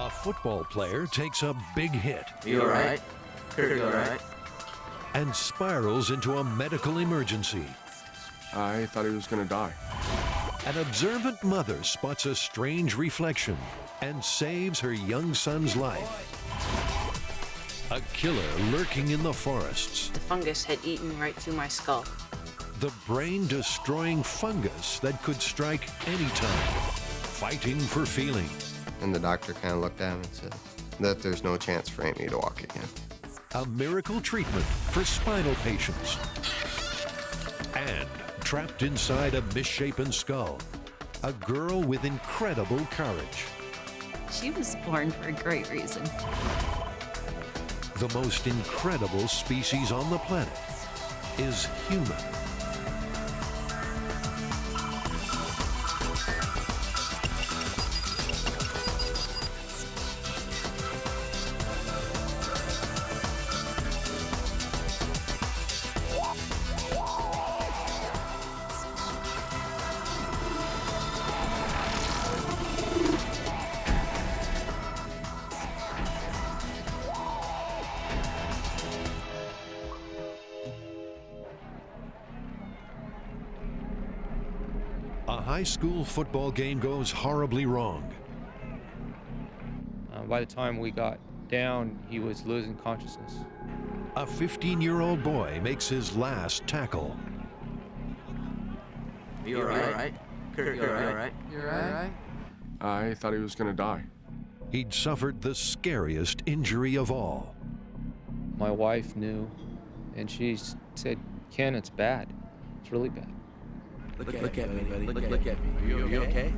A football player takes a big hit. You all right? Kurt, you all right? And spirals into a medical emergency. I thought he was going to die. An observant mother spots a strange reflection and saves her young son's life. A killer lurking in the forests. The fungus had eaten right through my skull. The brain-destroying fungus that could strike anytime. Fighting for feeling. And the doctor kind of looked at him and said that there's no chance for Amy to walk again. A miracle treatment for spinal patients. And trapped inside a misshapen skull, a girl with incredible courage. She was born for a great reason. The most incredible species on the planet is human. A high school football game goes horribly wrong. By the time we got down, he was losing consciousness. A 15-year-old boy makes his last tackle. You all right? Kurt, you all right? You all right? I thought he was going to die. He'd suffered the scariest injury of all. My wife knew, and she said, "Ken, it's bad. It's really bad." Look at me, buddy. Look at me. Are you okay?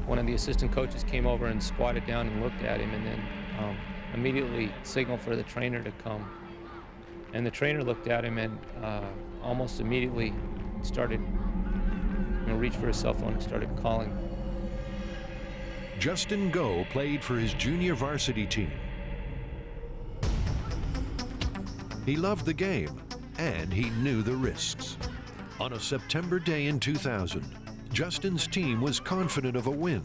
One of the assistant coaches came over and squatted down and looked at him, and then immediately signaled for the trainer to come. And the trainer looked at him and almost immediately started, reached for his cell phone and started calling. Justin Go played for his junior varsity team. He loved the game, and he knew the risks. On a September day in 2000, Justin's team was confident of a win.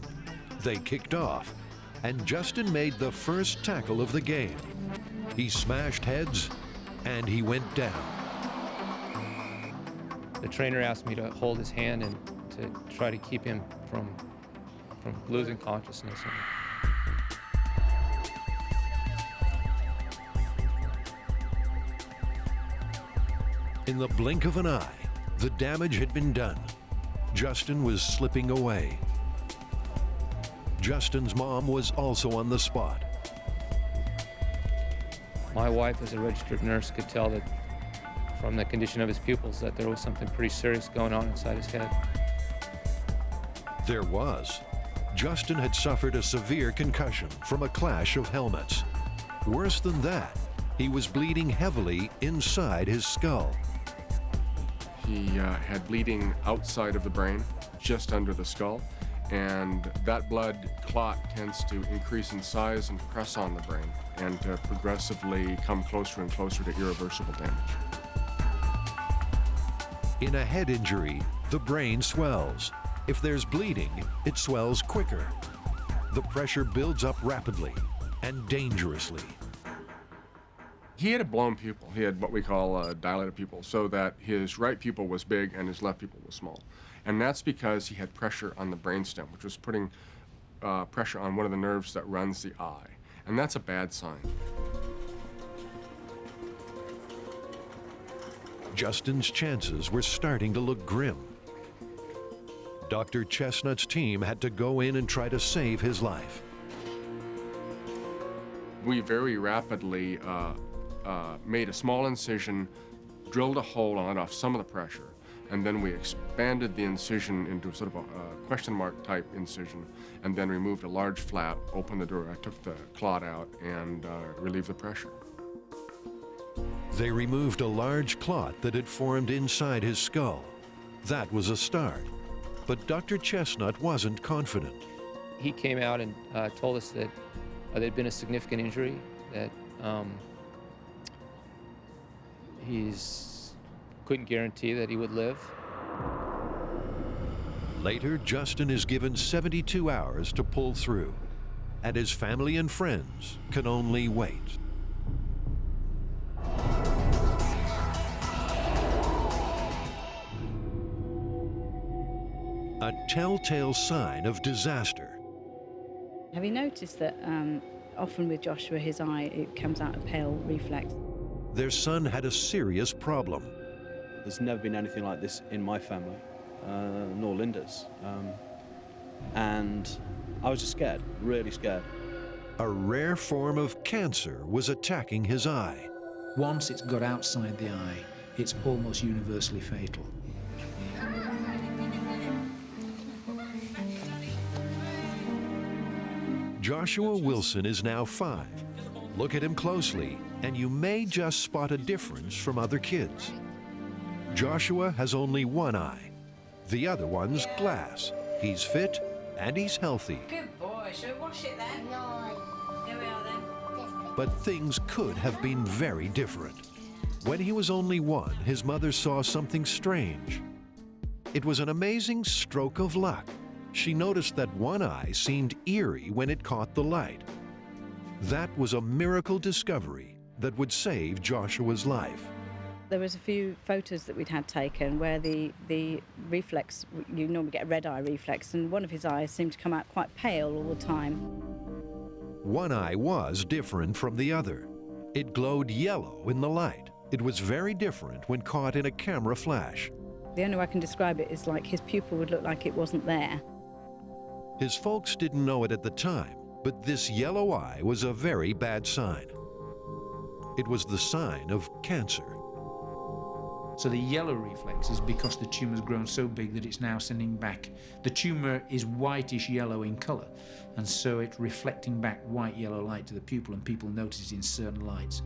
They kicked off, and Justin made the first tackle of the game. He smashed heads, and he went down. The trainer asked me to hold his hand and to try to keep him from losing consciousness. In the blink of an eye, the damage had been done. Justin was slipping away. Justin's mom was also on the spot. My wife, as a registered nurse, could tell that from the condition of his pupils that there was something pretty serious going on inside his head. There was. Justin had suffered a severe concussion from a clash of helmets. Worse than that, he was bleeding heavily inside his skull. He had bleeding outside of the brain, just under the skull, and that blood clot tends to increase in size and press on the brain and to progressively come closer and closer to irreversible damage. In a head injury, the brain swells. If there's bleeding, it swells quicker. The pressure builds up rapidly and dangerously. He had a blown pupil. He had what we call a dilated pupil, so that his right pupil was big and his left pupil was small. And that's because he had pressure on the brainstem, which was putting pressure on one of the nerves that runs the eye. And that's a bad sign. Justin's chances were starting to look grim. Dr. Chestnut's team had to go in and try to save his life. We very rapidly made a small incision, drilled a hole on it off some of the pressure, and then we expanded the incision into sort of a question mark type incision, and then removed a large flap, opened the door, I took the clot out, and relieved the pressure. They removed a large clot that had formed inside his skull. That was a start. But Dr. Chestnut wasn't confident. He came out and told us that there'd been a significant injury, that couldn't guarantee that he would live. Later, Justin is given 72 hours to pull through. and his family and friends can only wait. A telltale sign of disaster. Have you noticed that often with Joshua, his eye, it comes out a pale reflex? Their son had a serious problem. There's never been anything like this in my family, nor Linda's. And I was just scared, really scared. A rare form of cancer was attacking his eye. Once it's got outside the eye, it's almost universally fatal. Joshua Wilson is now 5. Look at him closely, and you may just spot a difference from other kids. Joshua has only one eye. The other one's glass. He's fit and he's healthy. Good boy. Should we wash it then? No. Here we are then. But things could have been very different. When he was only 1, his mother saw something strange. It was an amazing stroke of luck. She noticed that one eye seemed eerie when it caught the light. That was a miracle discovery that would save Joshua's life. There was a few photos that we'd had taken where the reflex, you normally get a red eye reflex, and one of his eyes seemed to come out quite pale all the time. One eye was different from the other. It glowed yellow in the light. It was very different when caught in a camera flash. The only way I can describe it is like his pupil would look like it wasn't there. His folks didn't know it at the time, but this yellow eye was a very bad sign. It was the sign of cancer. So the yellow reflex is because the tumour's grown so big that it's now sending back. The tumour is whitish yellow in colour, and so it's reflecting back white yellow light to the pupil, and people notice it in certain lights.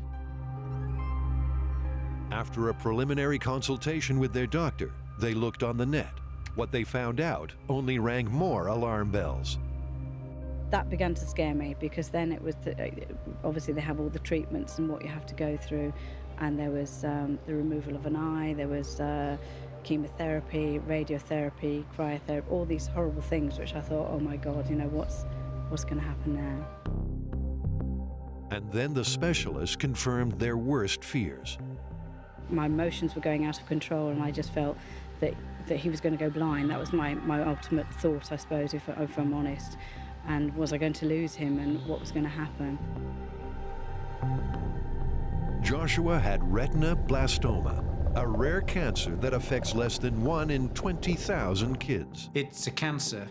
After a preliminary consultation with their doctor, they looked on the net. What they found out only rang more alarm bells. That began to scare me because then it was, obviously they have all the treatments and what you have to go through, and there was the removal of an eye, there was chemotherapy, radiotherapy, cryotherapy, all these horrible things which I thought, oh my God, you know, what's going to happen now? And then the specialist confirmed their worst fears. My emotions were going out of control, and I just felt that he was going to go blind. That was my ultimate thought, I suppose, if I'm honest. And was I going to lose him, and what was going to happen? Joshua had retinoblastoma, a rare cancer that affects less than 1 in 20,000 kids. It's a cancer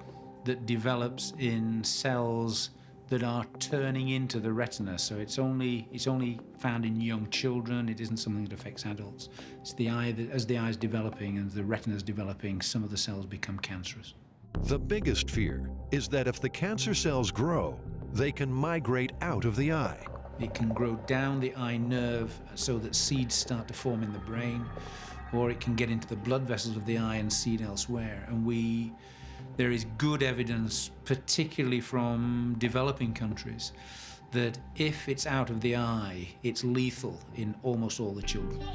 that develops in cells that are turning into the retina, so it's only found in young children. It isn't something that affects adults. It's the eye that, as the eye is developing and the retina is developing, some of the cells become cancerous. The biggest fear is that if the cancer cells grow, they can migrate out of the eye. It can grow down the eye nerve so that seeds start to form in the brain, or it can get into the blood vessels of the eye and seed elsewhere. And there is good evidence, particularly from developing countries, that if it's out of the eye, it's lethal in almost all the children.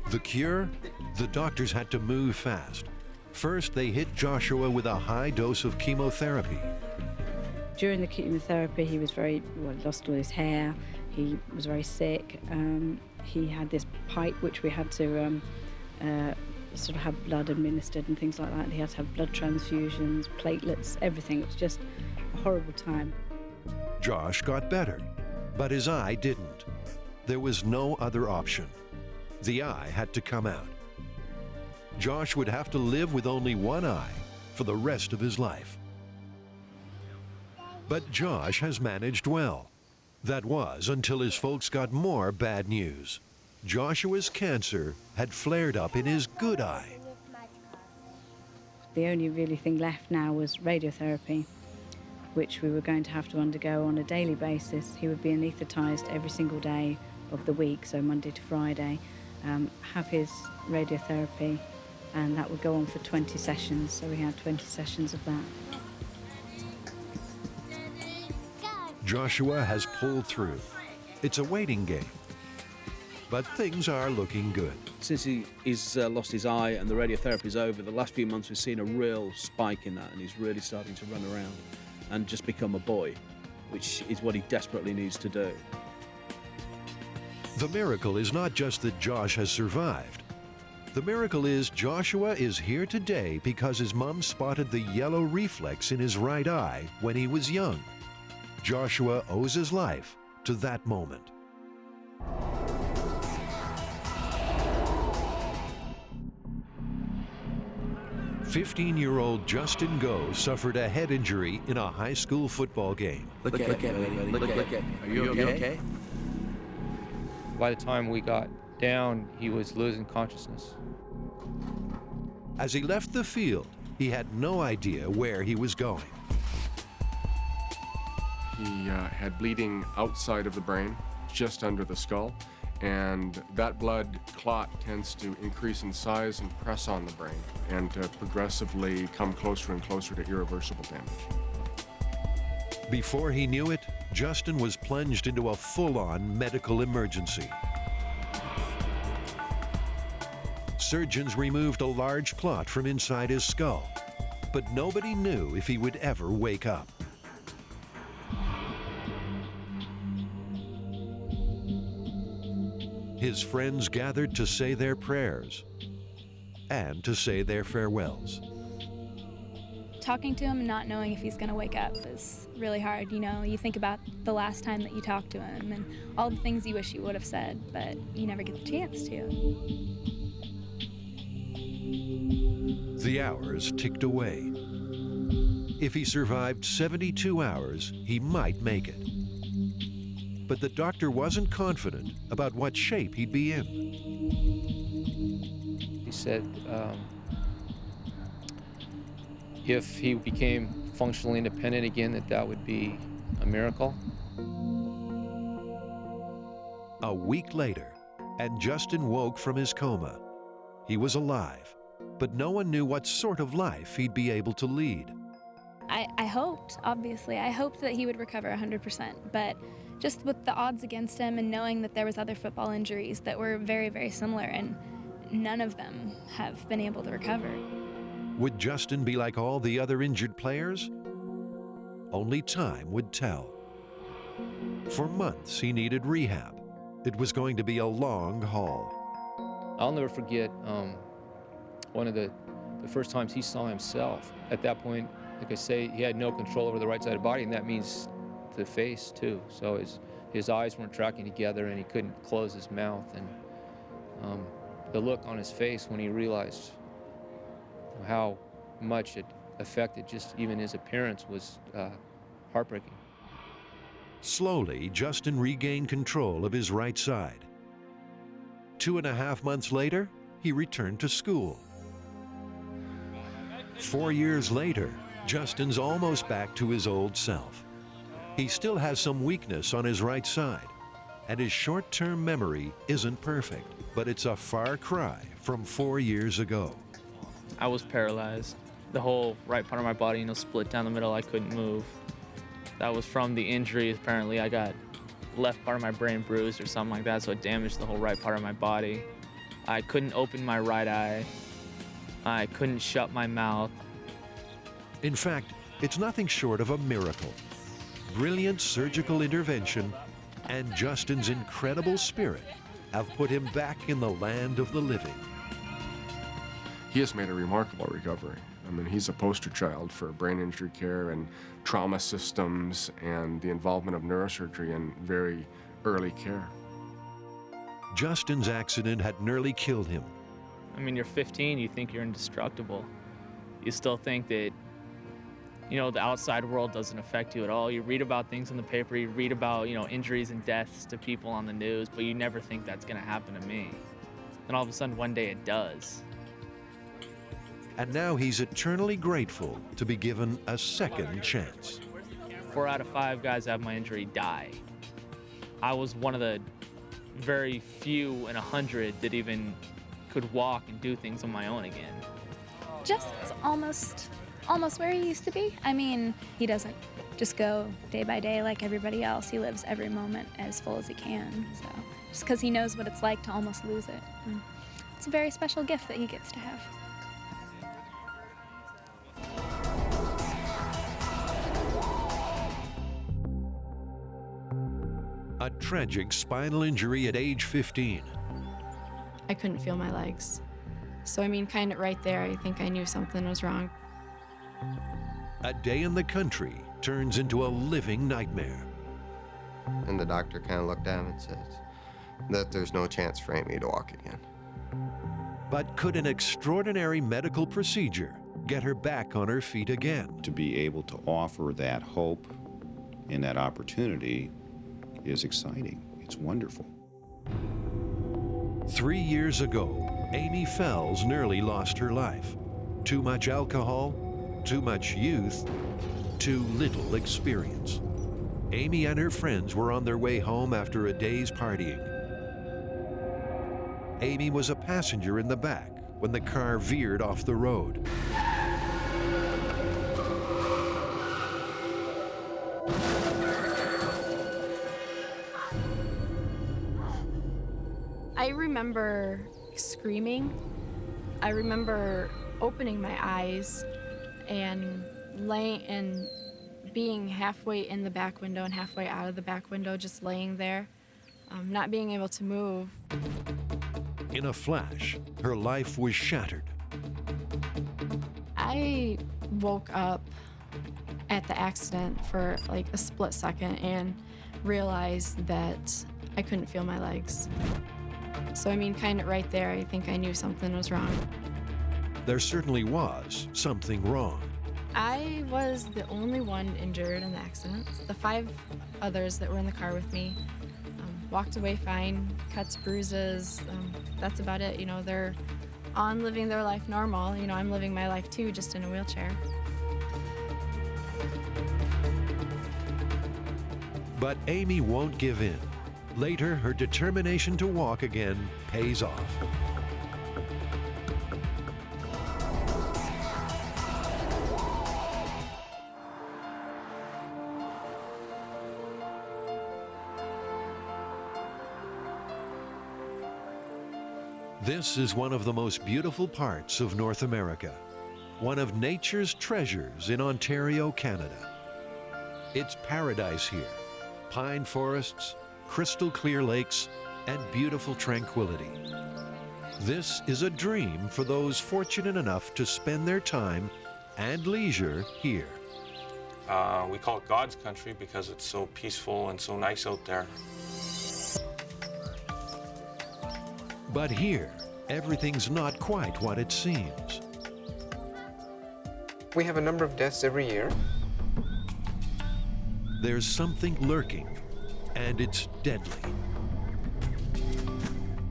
The cure? The doctors had to move fast. First, they hit Joshua with a high dose of chemotherapy. During the chemotherapy, he was lost all his hair. He was very sick. He had this pipe which we had to sort of have blood administered and things like that. He had to have blood transfusions, platelets, everything. It was just a horrible time. Josh got better, but his eye didn't. There was no other option. The eye had to come out. Josh would have to live with only one eye for the rest of his life. But Josh has managed well. That was until his folks got more bad news. Joshua's cancer had flared up in his good eye. The only really thing left now was radiotherapy, which we were going to have to undergo on a daily basis. He would be anaesthetised every single day of the week, so Monday to Friday, have his radiotherapy, and that would go on for 20 sessions, so we had 20 sessions of that. Joshua has pulled through. It's a waiting game, but things are looking good. Since he's lost his eye and the radiotherapy's over, the last few months we've seen a real spike in that, and he's really starting to run around and just become a boy, which is what he desperately needs to do. The miracle is not just that Josh has survived. The miracle is Joshua is here today because his mom spotted the yellow reflex in his right eye when he was young. Joshua owes his life to that moment. "15-year-old Justin Go suffered a head injury in a high school football game. Look at it. Are you okay? By the time we got down, he was losing consciousness. As he left the field, he had no idea where he was going. He had bleeding outside of the brain, just under the skull, and that blood clot tends to increase in size and press on the brain and to progressively come closer and closer to irreversible damage. Before he knew it, Justin was plunged into a full-on medical emergency. Surgeons removed a large clot from inside his skull, but nobody knew if he would ever wake up. His friends gathered to say their prayers and to say their farewells. Talking to him and not knowing if he's going to wake up is really hard. You know, you think about the last time that you talked to him and all the things you wish you would have said, but you never get the chance to. The hours ticked away. If he survived 72 hours, he might make it. But the doctor wasn't confident about what shape he'd be in. He said if he became functionally independent again, that would be a miracle. A week later, and Justin woke from his coma. He was alive, but no one knew what sort of life he'd be able to lead. I hoped, obviously, I hoped that he would recover 100%, but just with the odds against him and knowing that there was other football injuries that were very, very similar, and none of them have been able to recover. Would Justin be like all the other injured players? Only time would tell. For months, he needed rehab. It was going to be a long haul. I'll never forget one of the first times he saw himself. At that point, like I say, he had no control over the right side of the body, and that means the face too. So his eyes weren't tracking together, and he couldn't close his mouth. And the look on his face when he realized how much it affected just even his appearance was heartbreaking. Slowly, Justin regained control of his right side. 2.5 months later, he returned to school. 4 years later, Justin's almost back to his old self. He still has some weakness on his right side, and his short-term memory isn't perfect, but it's a far cry from 4 years ago. I was paralyzed. The whole right part of my body, split down the middle. I couldn't move. That was from the injury. Apparently, I got left part of my brain bruised or something like that, so it damaged the whole right part of my body. I couldn't open my right eye. I couldn't shut my mouth. In fact, it's nothing short of a miracle. Brilliant surgical intervention and Justin's incredible spirit have put him back in the land of the living. He has made a remarkable recovery. I mean, he's a poster child for brain injury care and trauma systems and the involvement of neurosurgery in very early care. Justin's accident had nearly killed him. I mean, you're 15, you think you're indestructible. You still think that, the outside world doesn't affect you at all. You read about things in the paper, you read about, injuries and deaths to people on the news, but you never think that's gonna happen to me. And all of a sudden, one day it does. And now he's eternally grateful to be given a second chance. 4 out of 5 guys that have my injury die. I was one of the very few in 100 that even could walk and do things on my own again. Justin's almost where he used to be. I mean, he doesn't just go day by day like everybody else. He lives every moment as full as he can. So just because he knows what it's like to almost lose it. it's a very special gift that he gets to have. A tragic spinal injury at age 15. I couldn't feel my legs. So, I mean, kind of right there, I think I knew something was wrong. A day in the country turns into a living nightmare. And the doctor kind of looked at him and said that there's no chance for Amy to walk again. But could an extraordinary medical procedure get her back on her feet again? To be able to offer that hope and that opportunity is exciting. It's wonderful. 3 years ago, Amy Fells nearly lost her life. Too much alcohol, too much youth, too little experience. Amy and her friends were on their way home after a day's partying. Amy was a passenger in the back when the car veered off the road. I remember screaming. I remember opening my eyes and being halfway in the back window and halfway out of the back window, just laying there, not being able to move. In a flash, her life was shattered. I woke up at the accident for like a split second and realized that I couldn't feel my legs. So, I mean, kind of right there, I think I knew something was wrong. There certainly was something wrong. I was the only one injured in the accident. The 5 others that were in the car with me walked away fine, cuts, bruises, that's about it. You know, they're on living their life normal. You know, I'm living my life too, just in a wheelchair. But Amy won't give in. Later, her determination to walk again pays off. This is one of the most beautiful parts of North America, one of nature's treasures in Ontario, Canada. It's paradise here. Pine forests, crystal clear lakes, and beautiful tranquility. This is a dream for those fortunate enough to spend their time and leisure here. We call it God's country because it's so peaceful and so nice out there. But here, everything's not quite what it seems. We have a number of deaths every year. There's something lurking, and it's deadly.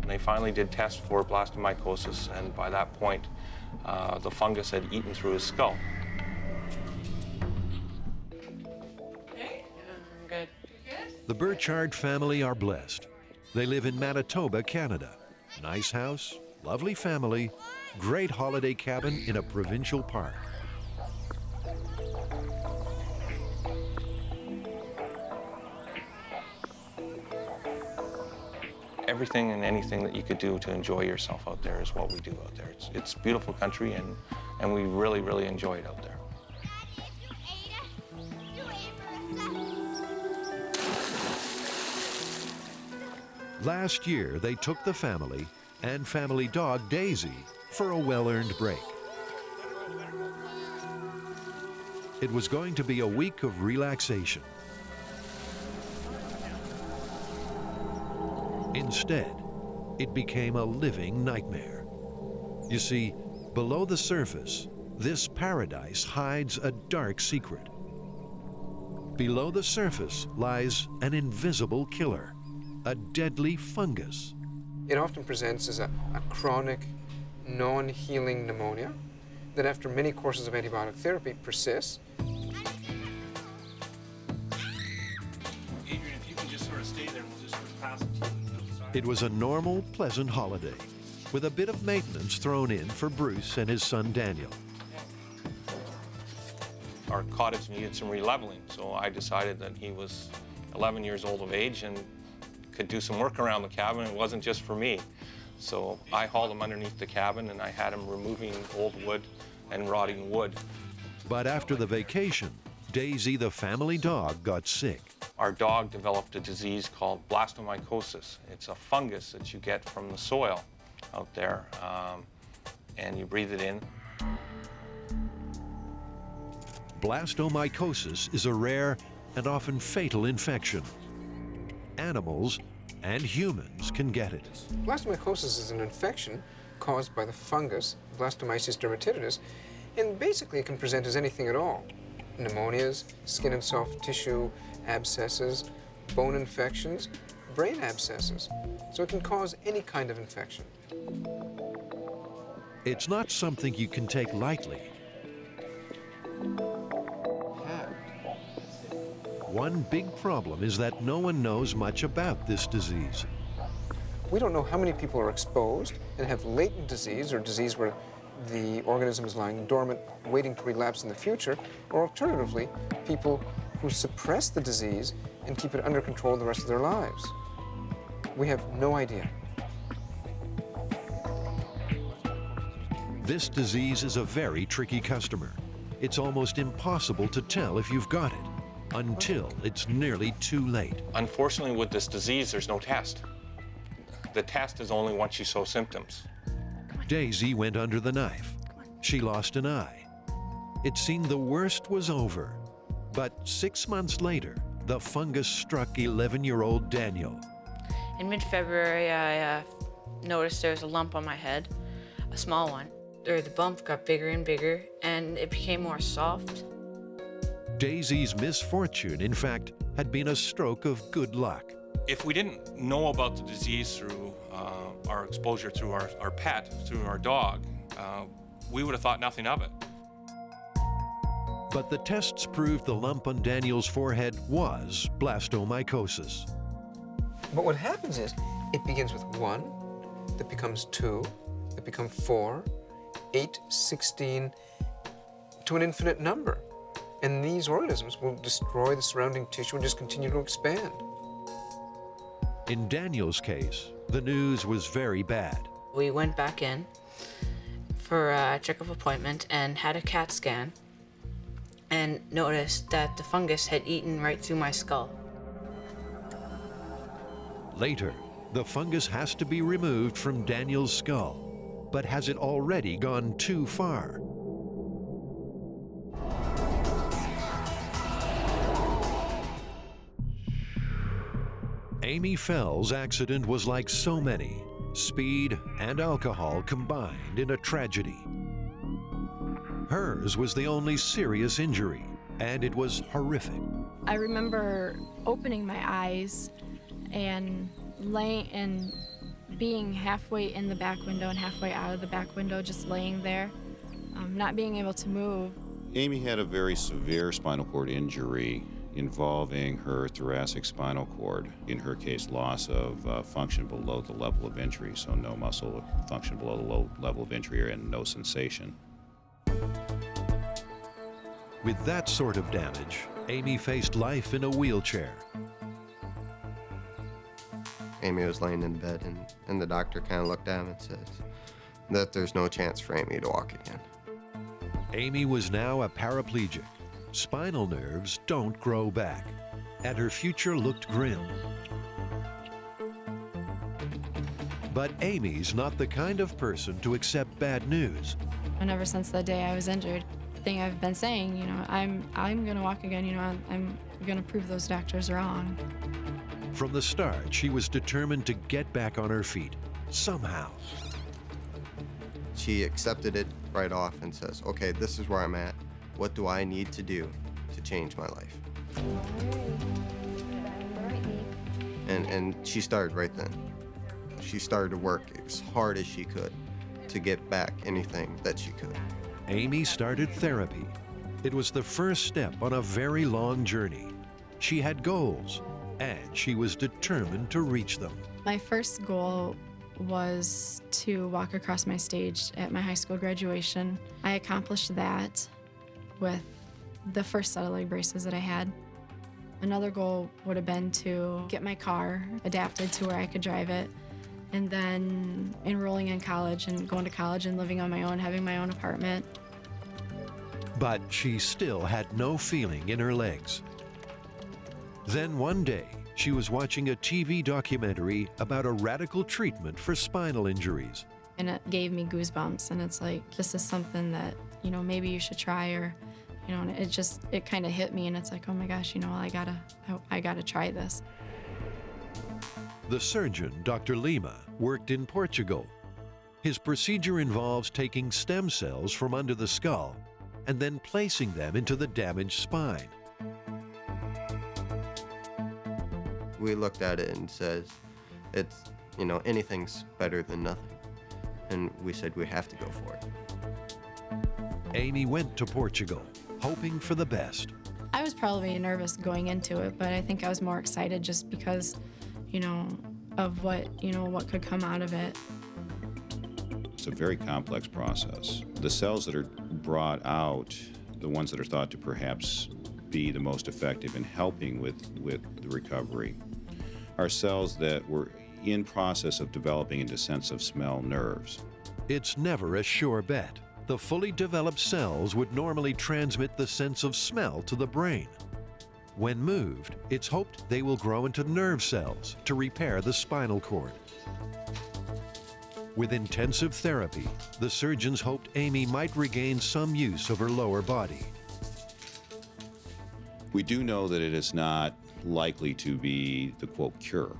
They finally did test for blastomycosis, and by that point, the fungus had eaten through his skull. Okay, good. The Burchard family are blessed. They live in Manitoba, Canada. Nice house, lovely family, great holiday cabin in a provincial park. Everything and anything that you could do to enjoy yourself out there is what we do out there. It's beautiful country, and we really, really enjoy it out there. Last year, they took the family and family dog Daisy for a well-earned break. It was going to be a week of relaxation. Instead, it became a living nightmare. You see, below the surface, this paradise hides a dark secret. Below the surface lies an invisible killer, a deadly fungus. It often presents as a chronic, non-healing pneumonia that after many courses of antibiotic therapy persists. Adrian, if you can just sort of stay there, we'll just pass it to you. It was a normal, pleasant holiday, with a bit of maintenance thrown in for Bruce and his son Daniel. Our cottage needed some releveling, so I decided that he was 11 years old of age and could do some work around the cabin. It wasn't just for me. So I hauled him underneath the cabin and I had him removing old wood and rotting wood. But after the vacation, Daisy, the family dog, got sick. Our dog developed a disease called blastomycosis. It's a fungus that you get from the soil out there, and you breathe it in. Blastomycosis is a rare and often fatal infection. Animals and humans can get it. Blastomycosis is an infection caused by the fungus, Blastomyces dermatitis, and basically it can present as anything at all. Pneumonias, skin and soft tissue abscesses, bone infections, brain abscesses. So it can cause any kind of infection. It's not something you can take lightly. One big problem is that no one knows much about this disease. We don't know how many people are exposed and have latent disease, or disease where the organism is lying dormant, waiting to relapse in the future, or alternatively, people who suppress the disease and keep it under control the rest of their lives. We have no idea. This disease is a very tricky customer. It's almost impossible to tell if you've got it until it's nearly too late. Unfortunately, with this disease, there's no test. The test is only once you show symptoms. Daisy went under the knife. She lost an eye. It seemed the worst was over. But 6 months later, the fungus struck 11-year-old Daniel. In mid-February, I noticed there was a lump on my head, a small one. The bump got bigger and bigger, and it became more soft. Daisy's misfortune, in fact, had been a stroke of good luck. If we didn't know about the disease through our exposure through our pet, through our dog, we would have thought nothing of it. But the tests proved the lump on Daniel's forehead was blastomycosis. But what happens is, it begins with 1, that becomes 2, that becomes 4, 8, 16, to an infinite number. And these organisms will destroy the surrounding tissue and just continue to expand. In Daniel's case, the news was very bad. We went back in for a checkup appointment and had a CAT scan and noticed that the fungus had eaten right through my skull. Later, the fungus has to be removed from Daniel's skull. But has it already gone too far? Amy Fell's accident was like so many, speed and alcohol combined in a tragedy. Hers was the only serious injury, and it was horrific. I remember opening my eyes and being halfway in the back window and halfway out of the back window, just laying there, not being able to move. Amy had a very severe spinal cord injury involving her thoracic spinal cord. In her case, loss of function below the level of injury, so no muscle function below the low level of injury and no sensation. With that sort of damage, Amy faced life in a wheelchair. Amy was laying in bed, and the doctor kind of looked at him and says that there's no chance for Amy to walk again. Amy was now a paraplegic. Spinal nerves don't grow back, and her future looked grim. But Amy's not the kind of person to accept bad news. And ever since the day I was injured, the thing I've been saying, I'm gonna walk again, I'm gonna prove those doctors wrong. From the start, she was determined to get back on her feet, somehow. She accepted it right off and says, okay, this is where I'm at. What do I need to do to change my life? And she started right then. She started to work as hard as she could to get back anything that she could. Amy started therapy. It was the first step on a very long journey. She had goals, and she was determined to reach them. My first goal was to walk across my stage at my high school graduation. I accomplished that with the first set of leg braces that I had. Another goal would have been to get my car adapted to where I could drive it and then enrolling in college and going to college and living on my own, having my own apartment. But she still had no feeling in her legs. Then one day, she was watching a TV documentary about a radical treatment for spinal injuries. And it gave me goosebumps, and it's like, this is something that, you know, maybe you should try, or, you know, and it kind of hit me, and it's like, oh my gosh, you know, I gotta try this. The surgeon, Dr. Lima, worked in Portugal. His procedure involves taking stem cells from under the skull and then placing them into the damaged spine. We looked at it and says, it's, you know, anything's better than nothing. And we said we have to go for it. Amy went to Portugal, hoping for the best. I was probably nervous going into it, but I think I was more excited just because, you know, of what could come out of it. It's a very complex process. The cells that are brought out, the ones that are thought to perhaps be the most effective in helping with the recovery, are cells that were in process of developing into sense of smell nerves. It's never a sure bet. The fully developed cells would normally transmit the sense of smell to the brain. When moved, it's hoped they will grow into nerve cells to repair the spinal cord. With intensive therapy, the surgeons hoped Amy might regain some use of her lower body. We do know that it is not likely to be the, quote, cure.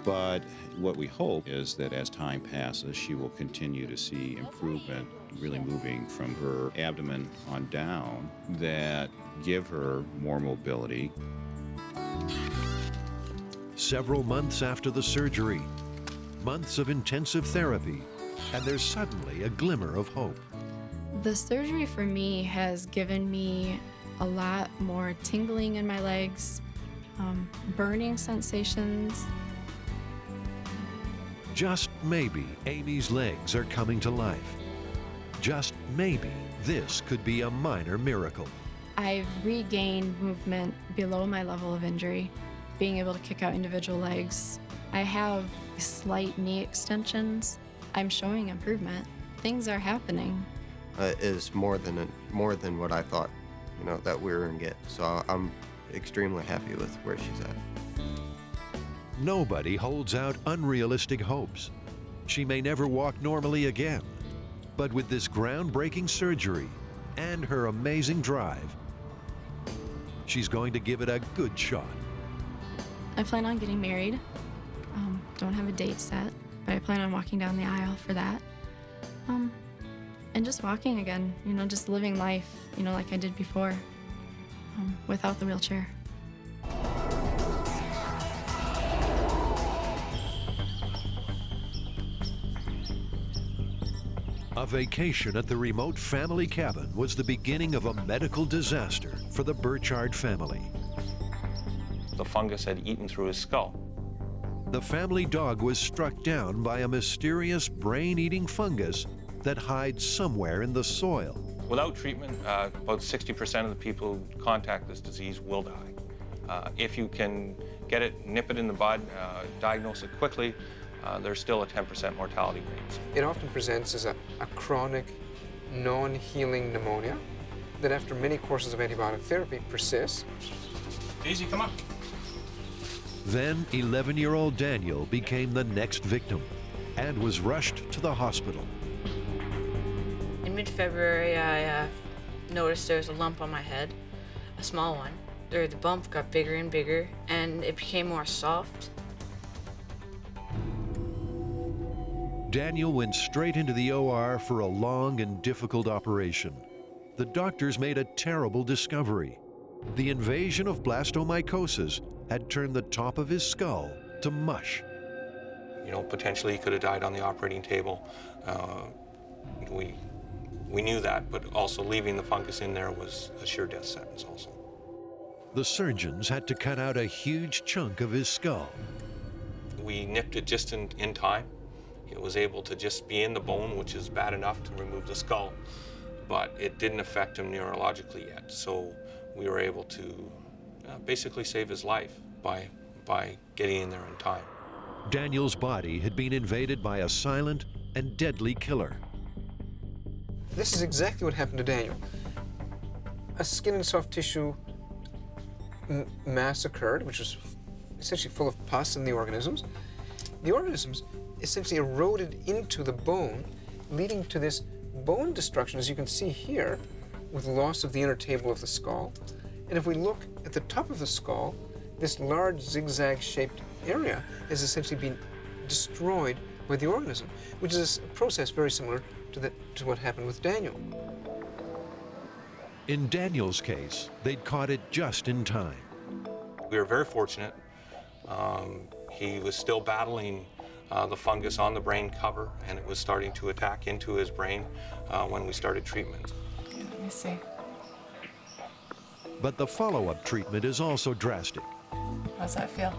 But what we hope is that as time passes, she will continue to see improvement, really moving from her abdomen on down, that give her more mobility. Several months after the surgery, months of intensive therapy, and there's suddenly a glimmer of hope. The surgery for me has given me a lot more tingling in my legs, burning sensations. Just maybe Amy's legs are coming to life. Just maybe this could be a minor miracle. I've regained movement below my level of injury, being able to kick out individual legs. I have slight knee extensions. I'm showing improvement. Things are happening. Is more than what I thought, you know, that we were gonna get. So I'm extremely happy with where she's at. Nobody holds out unrealistic hopes. She may never walk normally again, but with this groundbreaking surgery and her amazing drive, she's going to give it a good shot. I plan on getting married. Don't have a date set, but I plan on walking down the aisle for that. And just walking again, you know, just living life, you know, like I did before, without the wheelchair. A vacation at the remote family cabin was the beginning of a medical disaster for the Burchard family. The fungus had eaten through his skull. The family dog was struck down by a mysterious brain-eating fungus that hides somewhere in the soil. Without treatment, about 60% of the people who contact this disease will die. If you can get it, nip it in the bud, diagnose it quickly, there's still a 10% mortality rate. It often presents as a chronic, non-healing pneumonia that after many courses of antibiotic therapy persists. Daisy, come on. Then 11-year-old Daniel became the next victim and was rushed to the hospital. In mid-February, I noticed there was a lump on my head, a small one. The bump got bigger and bigger, and it became more soft. Daniel went straight into the OR for a long and difficult operation. The doctors made a terrible discovery. The invasion of blastomycosis had turned the top of his skull to mush. You know, potentially he could have died on the operating table. We knew that, but also leaving the fungus in there was a sure death sentence also. The surgeons had to cut out a huge chunk of his skull. We nipped it just in time. It was able to just be in the bone, which is bad enough to remove the skull, but it didn't affect him neurologically yet. So we were able to basically save his life by getting in there in time. Daniel's body had been invaded by a silent and deadly killer. This is exactly what happened to Daniel. A skin and soft tissue mass occurred, which was essentially full of pus in the organisms. The organisms essentially eroded into the bone, leading to this bone destruction, as you can see here, with loss of the inner table of the skull. And if we look at the top of the skull, this large zigzag-shaped area has essentially been destroyed by the organism, which is a process very similar to what happened with Daniel. In Daniel's case, they'd caught it just in time. We were very fortunate. He was still battling the fungus on the brain cover, and it was starting to attack into his brain when we started treatment. Let me see. But the follow-up treatment is also drastic. How's that feel?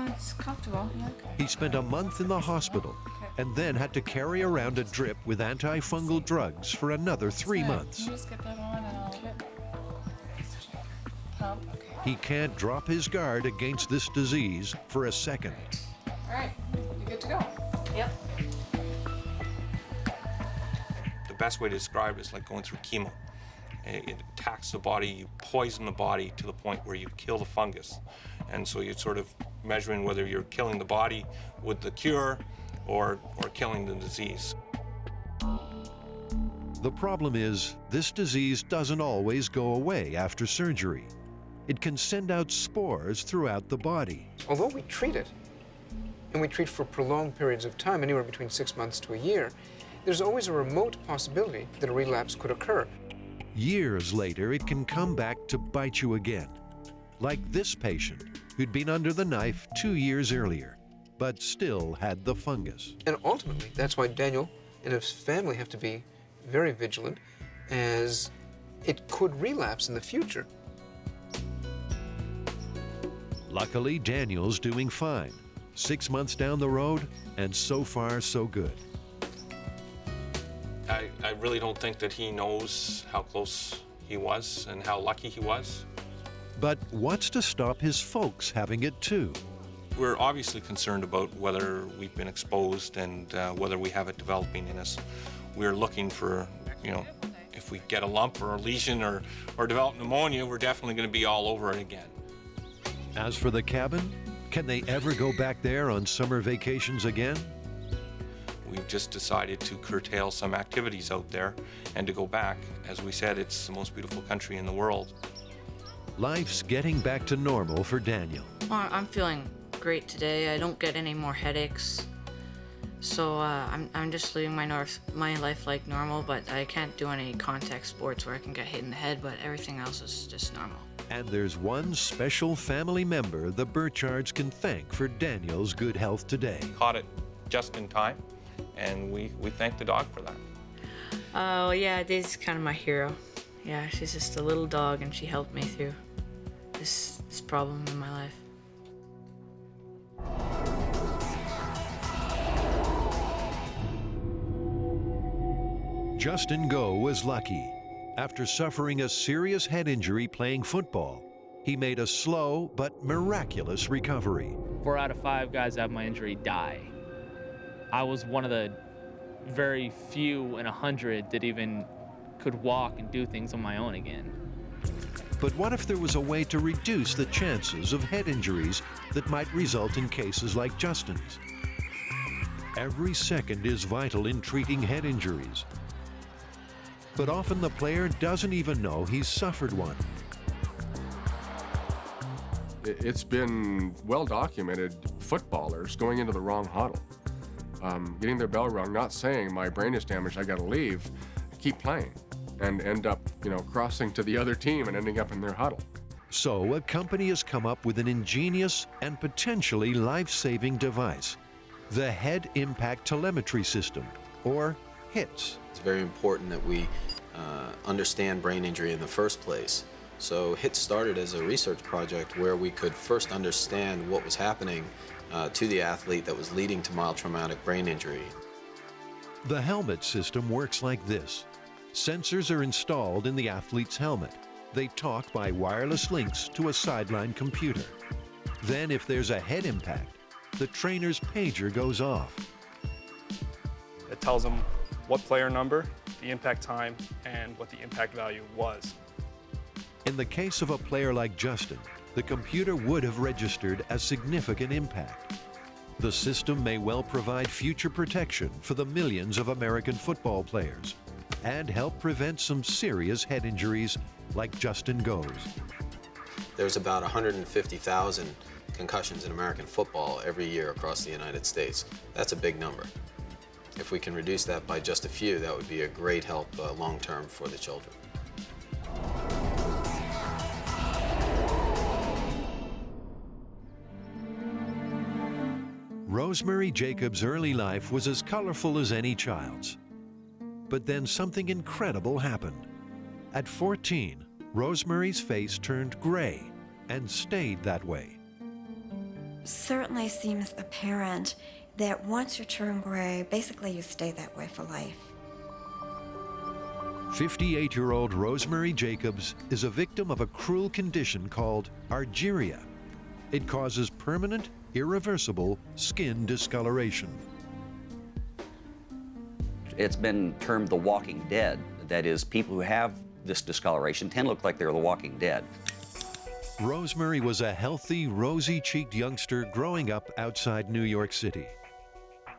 It's comfortable. Yeah. He spent a month in the hospital and then had to carry around a drip with antifungal drugs for another 3 months. Can you just get that on and I'll pump? Okay. He can't drop his guard against this disease for a second. All right, you good to go? Yep. The best way to describe it is like going through chemo. It attacks the body, you poison the body to the point where you kill the fungus. And so you're sort of measuring whether you're killing the body with the cure or killing the disease. The problem is, this disease doesn't always go away after surgery. It can send out spores throughout the body. Although we treat it, and we treat for prolonged periods of time, anywhere between 6 months to a year, there's always a remote possibility that a relapse could occur. Years later, it can come back to bite you again. Like this patient, who'd been under the knife 2 years earlier, but still had the fungus. And ultimately, that's why Daniel and his family have to be very vigilant, as it could relapse in the future. Luckily, Daniel's doing fine. 6 months down the road, and so far, so good. I really don't think that he knows how close he was and how lucky he was. But what's to stop his folks having it too? We're obviously concerned about whether we've been exposed and whether we have it developing in us. We're looking for, if we get a lump or a lesion or develop pneumonia, we're definitely going to be all over it again. As for the cabin, can they ever go back there on summer vacations again? We've just decided to curtail some activities out there and to go back. As we said, it's the most beautiful country in the world. Life's getting back to normal for Daniel. Well, I'm feeling great today. I don't get any more headaches. So I'm just living my life like normal, but I can't do any contact sports where I can get hit in the head, but everything else is just normal. And there's one special family member the Burchards can thank for Daniel's good health today. Caught it just in time, and we thank the dog for that. Oh, yeah, Daisy's kind of my hero. Yeah, she's just a little dog, and she helped me through this problem in my life. Justin Go was lucky. After suffering a serious head injury playing football, he made a slow but miraculous recovery. 4 out of 5 guys that have my injury die. I was one of the very few in 100 that even could walk and do things on my own again. But what if there was a way to reduce the chances of head injuries that might result in cases like Justin's? Every second is vital in treating head injuries. But often the player doesn't even know he's suffered one. It's been well documented, footballers going into the wrong huddle, getting their bell rung, not saying my brain is damaged, I gotta leave, keep playing, and end up, crossing to the other team and ending up in their huddle. So a company has come up with an ingenious and potentially life-saving device, the Head Impact Telemetry System, or HITS. It's very important that we understand brain injury in the first place. So HITS started as a research project where we could first understand what was happening to the athlete that was leading to mild traumatic brain injury. The helmet system works like this. Sensors are installed in the athlete's helmet. They talk by wireless links to a sideline computer. Then if there's a head impact, the trainer's pager goes off. It tells them what player number, the impact time, and what the impact value was. In the case of a player like Justin, the computer would have registered a significant impact. The system may well provide future protection for the millions of American football players and help prevent some serious head injuries like Justin goes. There's about 150,000 concussions in American football every year across the United States. That's a big number. If we can reduce that by just a few, that would be a great help long-term for the children. Rosemary Jacobs' early life was as colorful as any child's. But then something incredible happened. At 14, Rosemary's face turned gray and stayed that way. Certainly seems apparent that once you turn gray, basically you stay that way for life. 58-year-old Rosemary Jacobs is a victim of a cruel condition called argyria. It causes permanent, irreversible skin discoloration. It's been termed the walking dead. That is, people who have this discoloration tend to look like they're the walking dead. Rosemary was a healthy, rosy-cheeked youngster growing up outside New York City.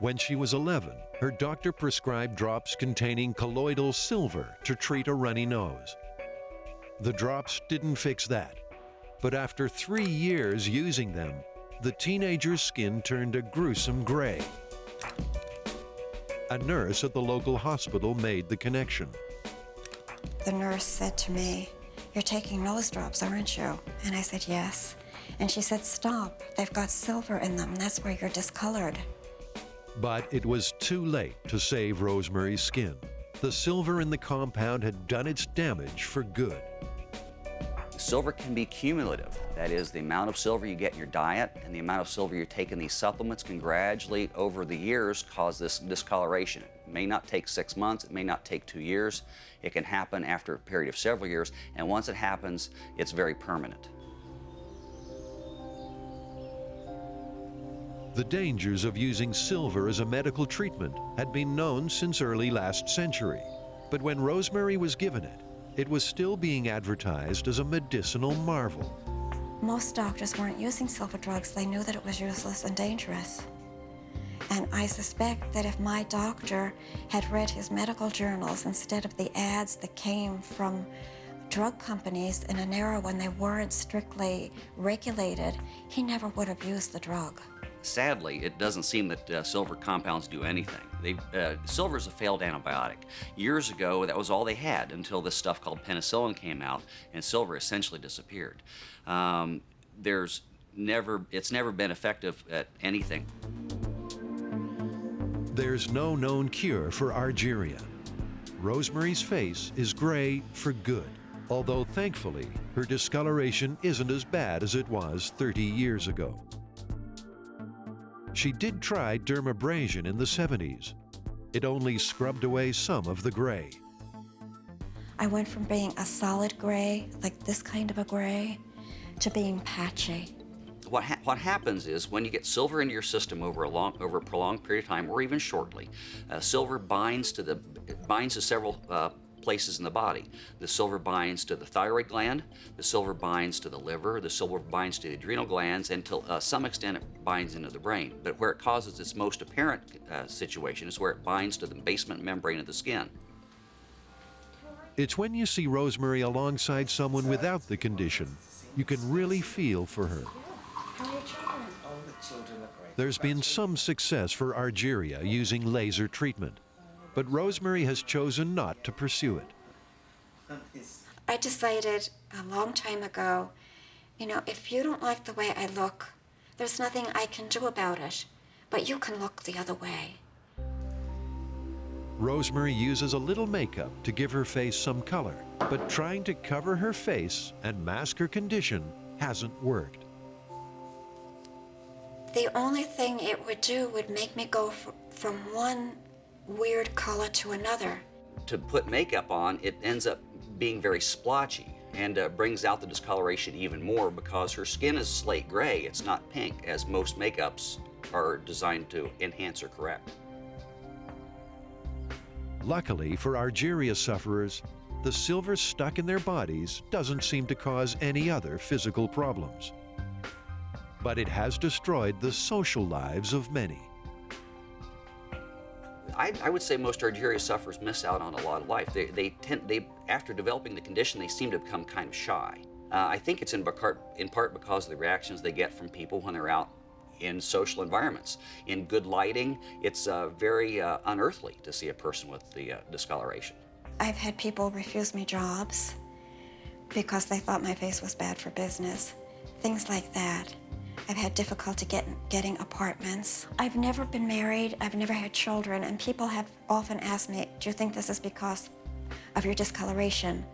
When she was 11, her doctor prescribed drops containing colloidal silver to treat a runny nose. The drops didn't fix that, but after 3 years using them, the teenager's skin turned a gruesome gray. A nurse at the local hospital made the connection. The nurse said to me, "You're taking nose drops, aren't you?" And I said, "Yes." And she said, "Stop, they've got silver in them, that's where you're discolored." But it was too late to save Rosemary's skin. The silver in the compound had done its damage for good. Silver can be cumulative. That is, the amount of silver you get in your diet and the amount of silver you take in these supplements can gradually, over the years, cause this discoloration. It may not take 6 months, it may not take 2 years. It can happen after a period of several years, and once it happens, it's very permanent. The dangers of using silver as a medical treatment had been known since early last century. But when Rosemary was given it, it was still being advertised as a medicinal marvel. Most doctors weren't using silver drugs. They knew that it was useless and dangerous. And I suspect that if my doctor had read his medical journals instead of the ads that came from drug companies in an era when they weren't strictly regulated, he never would have used the drug. Sadly, it doesn't seem that silver compounds do anything. Silver is a failed antibiotic. Years ago, that was all they had until this stuff called penicillin came out, and silver essentially disappeared. It's never been effective at anything. There's no known cure for argyria. Rosemary's face is gray for good, although thankfully, her discoloration isn't as bad as it was 30 years ago. She did try dermabrasion in the 70s. It only scrubbed away some of the gray. I went from being a solid gray, like this kind of a gray, to being patchy. What happens is when you get silver into your system over a prolonged period of time, or even shortly, silver binds to several places in the body. The silver binds to the thyroid gland, the silver binds to the liver, the silver binds to the adrenal glands, and to some extent it binds into the brain. But where it causes its most apparent situation is where it binds to the basement membrane of the skin. It's when you see Rosemary alongside someone without the condition, you can really feel for her. There's been some success for argyria using laser treatment, but Rosemary has chosen not to pursue it. I decided a long time ago, if you don't like the way I look, there's nothing I can do about it, but you can look the other way. Rosemary uses a little makeup to give her face some color, but trying to cover her face and mask her condition hasn't worked. The only thing it would do would make me go from one weird color to another. To put makeup on, it ends up being very splotchy and brings out the discoloration even more because her skin is slate gray. It's not pink, as most makeups are designed to enhance or correct. Luckily for Argyria sufferers, the silver stuck in their bodies doesn't seem to cause any other physical problems. But it has destroyed the social lives of many. I would say most Argyria sufferers miss out on a lot of life. After developing the condition, they seem to become kind of shy. I think it's in part because of the reactions they get from people when they're out in social environments. In good lighting, it's very unearthly to see a person with the discoloration. I've had people refuse me jobs because they thought my face was bad for business. Things like that. I've had difficulty getting apartments. I've never been married, I've never had children, and people have often asked me, do you think this is because of your discoloration?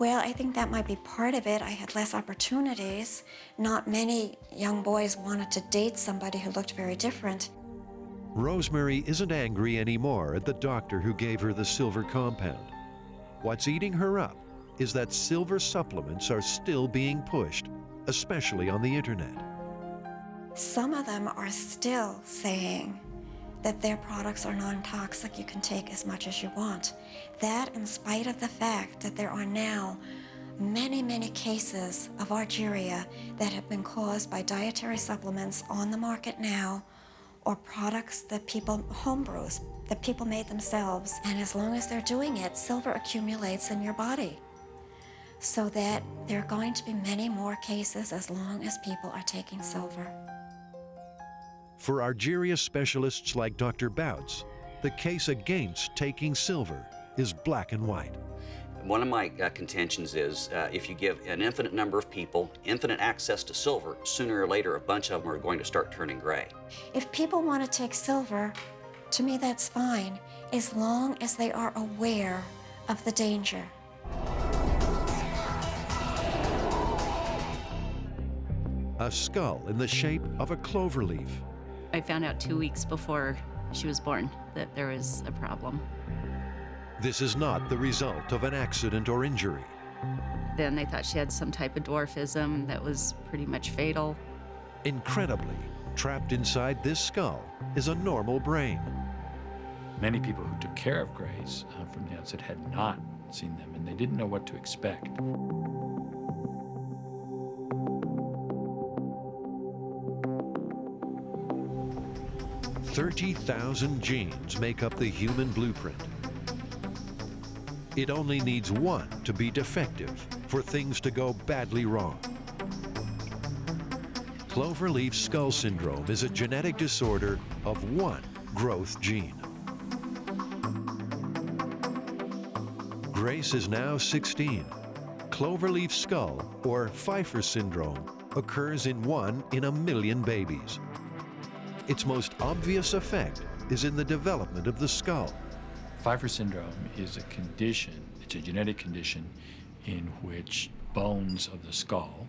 Well, I think that might be part of it. I had less opportunities. Not many young boys wanted to date somebody who looked very different. Rosemary isn't angry anymore at the doctor who gave her the silver compound. What's eating her up is that silver supplements are still being pushed, especially on the internet. Some of them are still saying that their products are non-toxic, you can take as much as you want. That in spite of the fact that there are now many, many cases of Argyria that have been caused by dietary supplements on the market now, or products that people, homebrews, that people made themselves. And as long as they're doing it, silver accumulates in your body. So that there are going to be many more cases as long as people are taking silver. For Argyria specialists like Dr. Bouts, the case against taking silver is black and white. One of my contentions is if you give an infinite number of people infinite access to silver, sooner or later a bunch of them are going to start turning gray. If people want to take silver, to me that's fine, as long as they are aware of the danger. A skull in the shape of a clover leaf. I found out 2 weeks before she was born that there was a problem. This is not the result of an accident or injury. Then they thought she had some type of dwarfism that was pretty much fatal. Incredibly, trapped inside this skull is a normal brain. Many people who took care of Grace from the outset had not seen them, and they didn't know what to expect. 30,000 genes make up the human blueprint. It only needs one to be defective for things to go badly wrong. Cloverleaf skull syndrome is a genetic disorder of one growth gene. Grace is now 16. Cloverleaf skull, or Pfeiffer syndrome, occurs in 1 in a million babies. Its most obvious effect is in the development of the skull. Pfeiffer syndrome is a condition, it's a genetic condition in which bones of the skull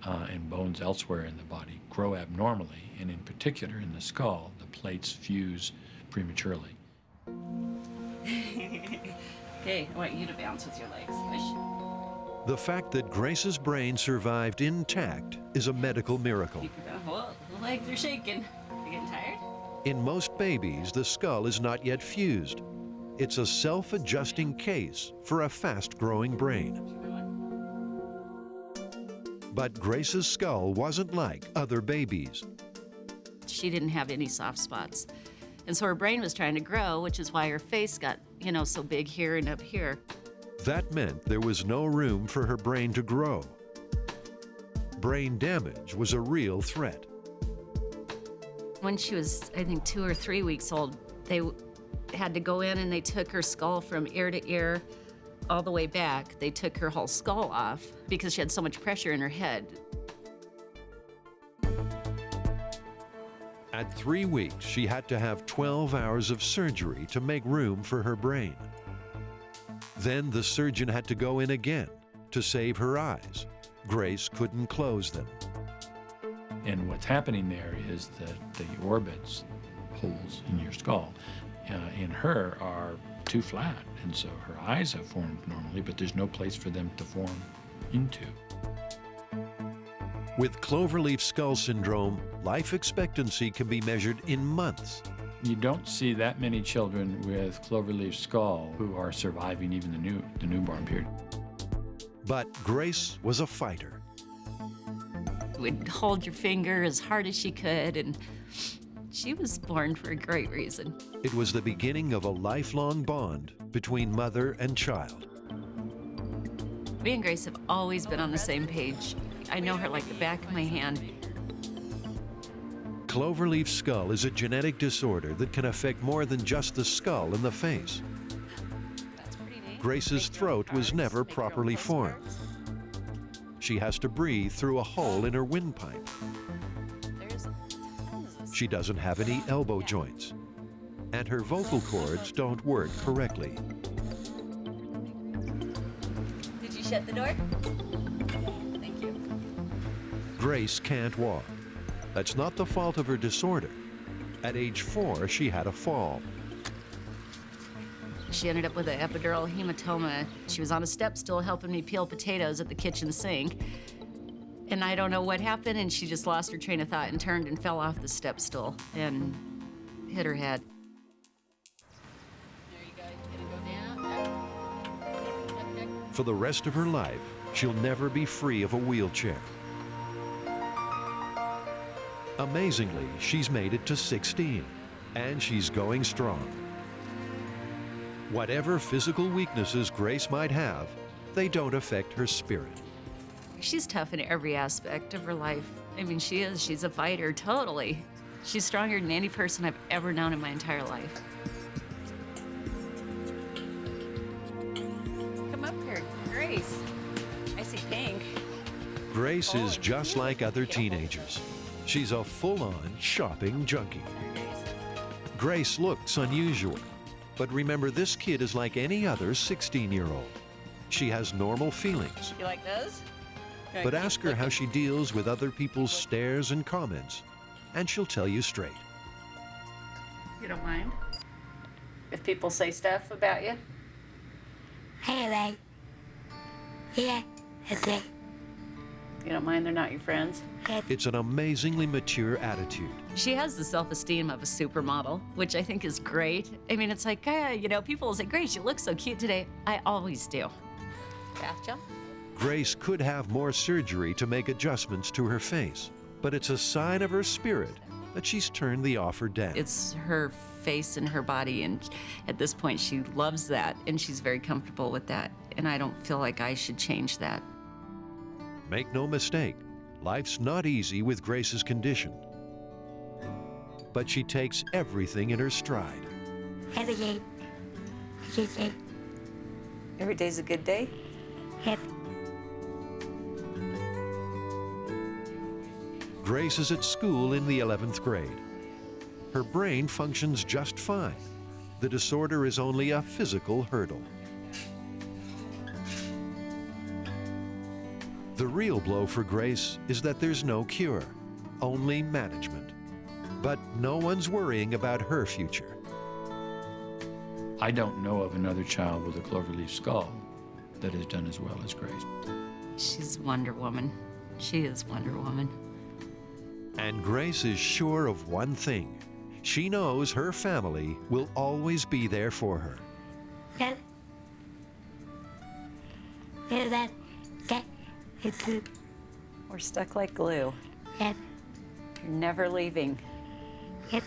and bones elsewhere in the body grow abnormally, and in particular in the skull, the plates fuse prematurely. Okay, I want you to bounce with your legs. Wish. The fact that Grace's brain survived intact is a medical miracle. Keep your whoa, the legs are shaking. You getting tired? In most babies, the skull is not yet fused. It's a self-adjusting case for a fast-growing brain. But Grace's skull wasn't like other babies. She didn't have any soft spots. And so her brain was trying to grow, which is why her face got, so big here and up here. That meant there was no room for her brain to grow. Brain damage was a real threat. When she was, I think, 2 or 3 weeks old, they had to go in and they took her skull from ear to ear all the way back. They took her whole skull off because she had so much pressure in her head. At 3 weeks, she had to have 12 hours of surgery to make room for her brain. Then the surgeon had to go in again to save her eyes. Grace couldn't close them. And what's happening there is that the orbits, holes in your skull, in her are too flat. And so her eyes have formed normally, but there's no place for them to form into. With cloverleaf skull syndrome, life expectancy can be measured in months. You don't see that many children with cloverleaf skull who are surviving even the newborn period. But Grace was a fighter. Would hold your finger as hard as she could, and she was born for a great reason. It was the beginning of a lifelong bond between mother and child. Me and Grace have always been on the same page. I know her like the back of my hand. Cloverleaf skull is a genetic disorder that can affect more than just the skull and the face. Grace's throat was never properly formed. She has to breathe through a hole in her windpipe. She doesn't have any elbow joints, and her vocal cords don't work correctly. Did you shut the door? Thank you. Grace can't walk. That's not the fault of her disorder. At age 4, she had a fall. She ended up with an epidural hematoma. She was on a step stool helping me peel potatoes at the kitchen sink. And I don't know what happened, and she just lost her train of thought and turned and fell off the step stool and hit her head. For the rest of her life, she'll never be free of a wheelchair. Amazingly, she's made it to 16, and she's going strong. Whatever physical weaknesses Grace might have, they don't affect her spirit. She's tough in every aspect of her life. I mean, she is. She's a fighter, totally. She's stronger than any person I've ever known in my entire life. Come up here, Grace. I see pink. Grace is just like other teenagers. She's a full-on shopping junkie. Grace looks unusual, but remember, this kid is like any other 16-year-old. She has normal feelings. You like those? But ask her how she deals with other people's stares and comments, and she'll tell you straight. You don't mind if people say stuff about you? Hey, yeah, okay. You don't mind they're not your friends? It's an amazingly mature attitude. She has the self-esteem of a supermodel, which I think is great. I mean, it's like, people will say, Grace, you look so cute today. I always do. Bath gel? Grace could have more surgery to make adjustments to her face, but it's a sign of her spirit that she's turned the offer down. It's her face and her body, and at this point, she loves that, and she's very comfortable with that, and I don't feel like I should change that. Make no mistake, life's not easy with Grace's condition, but she takes everything in her stride. Every day. Every day's a good day? Yep. Grace is at school in the 11th grade. Her brain functions just fine. The disorder is only a physical hurdle. The real blow for Grace is that there's no cure, only management. But no one's worrying about her future. I don't know of another child with a cloverleaf skull that has done as well as Grace. She's Wonder Woman. She is Wonder Woman. And Grace is sure of one thing. She knows her family will always be there for her. Yep. Hear that? We're stuck like glue. Yep. You're never leaving. Yep.